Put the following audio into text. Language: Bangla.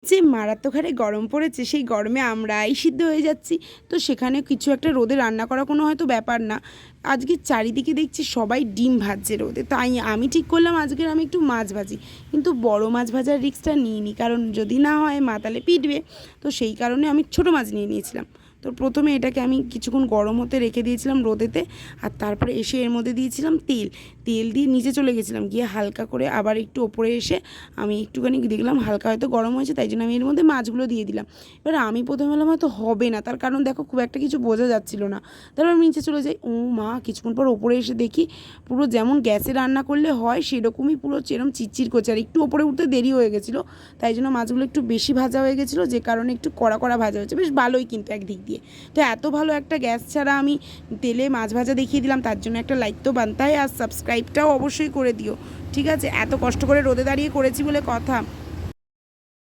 যে মারাত্মক হারে গরম পড়েছে, সেই গরমে আমরাই সিদ্ধ হয়ে যাচ্ছি। তো সেখানে কিছু একটা রোদে রান্না করা কোনো হয়তো ব্যাপার না। আজকে চারিদিকে দেখছি সবাই ডিম ভাজছে রোদে, তাই আমি ঠিক করলাম আজকের আমি একটু মাছ ভাজি। কিন্তু বড় মাছ ভাজার রিস্কটা নিইনি, কারণ যদি না হয় মাতালে পিটবে। তো সেই কারণে আমি ছোটো মাছ নিয়ে নিয়েছিলাম। তো প্রথমে এটাকে আমি কিছুক্ষণ গরম হতে রেখে দিয়েছিলাম রোদেতে, আর তারপরে এসে এর মধ্যে দিয়েছিলাম তেল। তেল দিয়ে নিচে চলে গেছিলাম, গিয়ে হালকা করে আবার একটু ওপরে এসে আমি একটুখানি দেখলাম হালকা হয়তো গরম হয়েছে, তাই জন্য আমি এর মধ্যে মাছগুলো দিয়ে দিলাম। এবার আমি প্রথমে বললাম হয়তো হবে না, তার কারণ দেখো খুব একটা কিছু বোঝা যাচ্ছিলো না। তারপর আমি নিচে চলে যাই, ও মা, কিছুক্ষণ পর ওপরে এসে দেখি পুরো যেমন গ্যাসে রান্না করলে হয় সেরকমই পুরো যেরকম চিরচির করছে। আর একটু ওপরে উঠতে দেরি হয়ে গেছিলো, তাই জন্য মাছগুলো একটু বেশি ভাজা হয়ে গেছিলো, যে কারণে একটু কড়া কড়া ভাজা হয়েছে। বেশ ভালোই কিন্তু একদিক দিয়ে। তো এত ভালো একটা গ্যাস ছাড়া আমি তেলে মাছ ভাজা দেখিয়ে দিলাম, তার জন্য একটা লাইক তো বানতে হয়, আর সাবস্ক্রাইবটাও অবশ্যই করে দিও, ঠিক আছে? এত কষ্ট করে রোদে দাঁড়িয়ে করেছি বলে কথা।